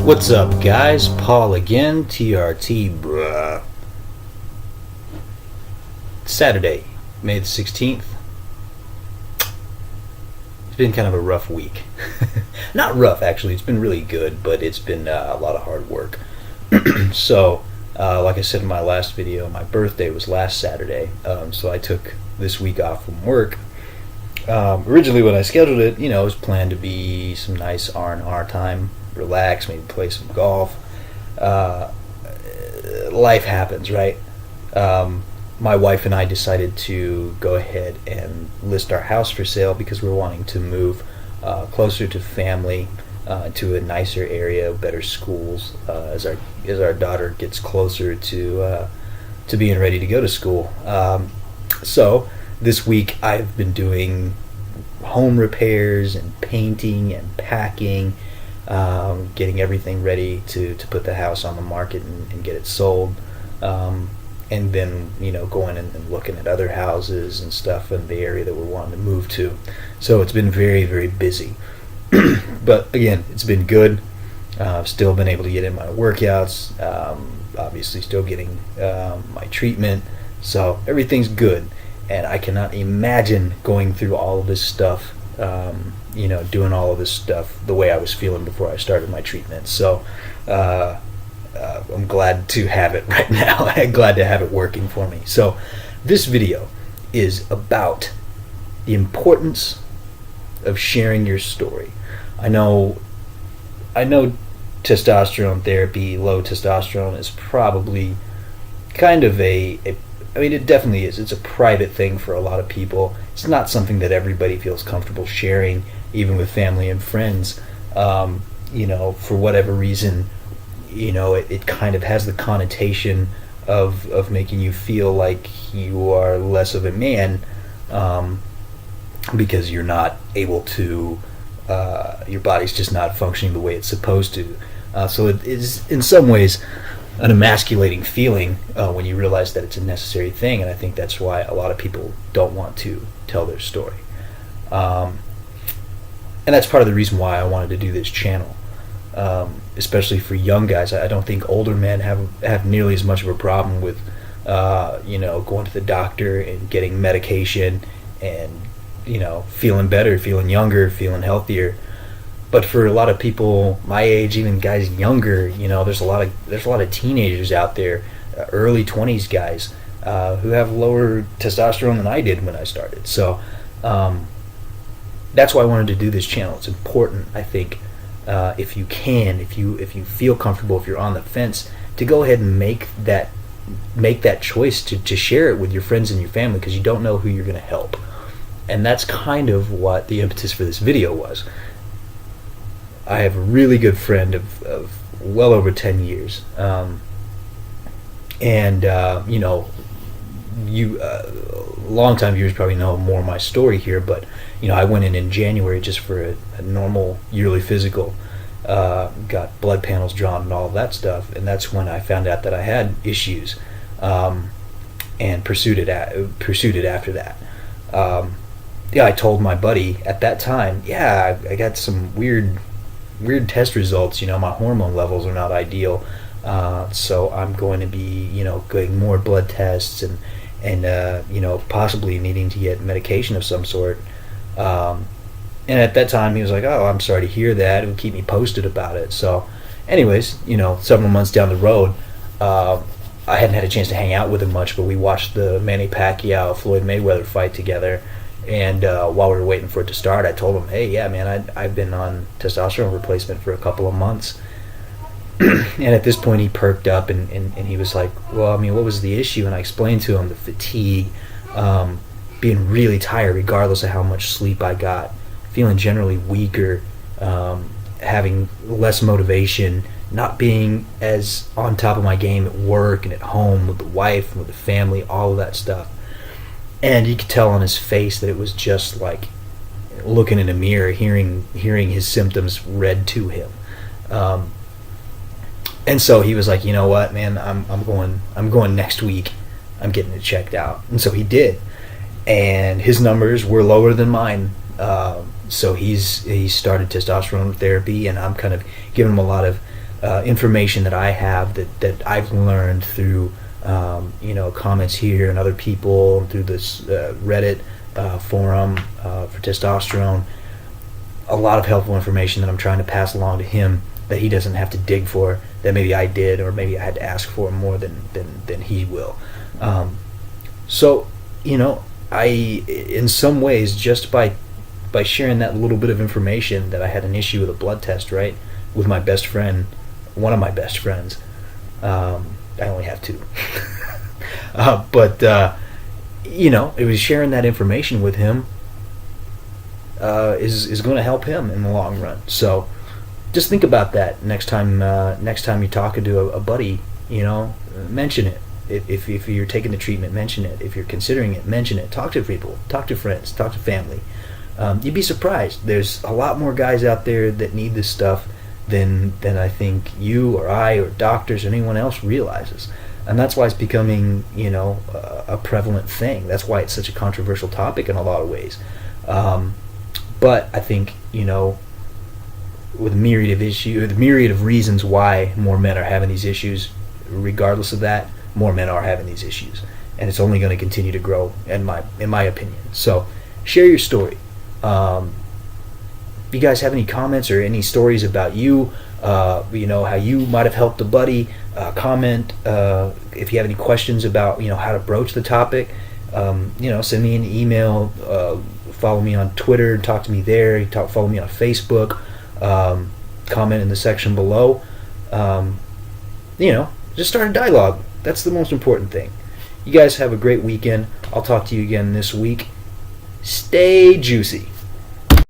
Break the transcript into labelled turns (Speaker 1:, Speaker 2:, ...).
Speaker 1: What's up, guys? Paul again, TRT, bruh. Saturday, May the 16th. It's been kind of a rough week. Not rough, actually. It's been really good, but it's been a lot of hard work. So, like I said in my last video, my birthday was last Saturday, so I took this week off from work. Originally, when I scheduled it, it was planned to be some nice R&R time, relax, maybe play some golf. Life happens, right? My wife and I decided to go ahead and list our house for sale because we're wanting to move closer to family, to a nicer area, better schools, as our daughter gets closer to being ready to go to school. So this week I've been doing home repairs and painting and packing, getting everything ready to put the house on the market and get it sold. And then, going and looking at other houses and stuff in the area that we're wanting to move to. So it's been very, very busy. But again, it's been good. I've still been able to get in my workouts. Obviously still getting my treatment. So everything's good. And I cannot imagine going through all of this stuff, doing all of this stuff the way I was feeling before I started my treatment. So I'm glad to have it right now. I'm glad to have it working for me. So this video is about the importance of sharing your story. I know testosterone therapy, low testosterone, is probably kind of it definitely is. It's a private thing for a lot of people. It's not something that everybody feels comfortable sharing, even with family and friends. For whatever reason, it kind of has the connotation of making you feel like you are less of a man, because you're not able to, your body's just not functioning the way it's supposed to. So it is in some ways an emasculating feeling when you realize that it's a necessary thing, and I think that's why a lot of people don't want to tell their story. And that's part of the reason why I wanted to do this channel. Especially for young guys. I don't think older men have nearly as much of a problem with going to the doctor and getting medication and feeling better, feeling younger, feeling healthier. But for a lot of people my age, even guys younger, there's a lot of teenagers out there, early 20s guys, who have lower testosterone than I did when I started. So that's why I wanted to do this channel. It's important, I think, if you feel comfortable, if you're on the fence, to go ahead and make that choice to share it with your friends and your family, because you don't know who you're going to help. And that's kind of what the impetus for this video was. I have a really good friend of well over 10 years, long-time viewers probably know more of my story here, but I went in January just for a normal yearly physical, got blood panels drawn and all of that stuff, and that's when I found out that I had issues, and pursued it after that. I told my buddy at that time, I got some weird test results. My hormone levels are not ideal, so I'm going to be getting more blood tests and possibly needing to get medication of some sort. And at that time he was like, "Oh, I'm sorry to hear that. It would keep me posted about it." So anyways, several months down the road, I hadn't had a chance to hang out with him much, but we watched the Manny Pacquiao Floyd Mayweather fight together. And while we were waiting for it to start, I told him, "Hey, yeah, man, I've been on testosterone replacement for a couple of months." And at this point he perked up and he was like, "Well, what was the issue?" And I explained to him the fatigue, being really tired regardless of how much sleep I got, feeling generally weaker, having less motivation, not being as on top of my game at work and at home with the wife and with the family, all of that stuff. And you could tell on his face that it was just like looking in a mirror, hearing his symptoms read to him. And so he was like, "You know what, man, I'm going next week. I'm getting it checked out." And so he did, and his numbers were lower than mine. So he started testosterone therapy, and I'm kind of giving him a lot of information that I have that I've learned through comments here and other people, through this Reddit forum for testosterone. A lot of helpful information that I'm trying to pass along to him that he doesn't have to dig for, that maybe I did, or maybe I had to ask for more than he will. So, I, in some ways, just by sharing that little bit of information that I had an issue with a blood test, right, with my best friend, one of my best friends. I only have two. But it was sharing that information with him is going to help him in the long run. So just think about that next time you're talking to a buddy. Mention it. If you're taking the treatment, mention it. If you're considering it, mention it. Talk to people, talk to friends, talk to family. You'd be surprised. There's a lot more guys out there that need this stuff than I think you or I or doctors or anyone else realizes. And that's why it's becoming, a prevalent thing. That's why it's such a controversial topic in a lot of ways. But I think, with a myriad of reasons why more men are having these issues, regardless of that, more men are having these issues. And it's only going to continue to grow, in my opinion. So share your story. If you guys have any comments or any stories about you, how you might have helped a buddy, comment. If you have any questions about, how to broach the topic, send me an email, follow me on Twitter, talk to me there, follow me on Facebook, comment in the section below. Just start a dialogue. That's the most important thing. You guys have a great weekend. I'll talk to you again this week. Stay juicy.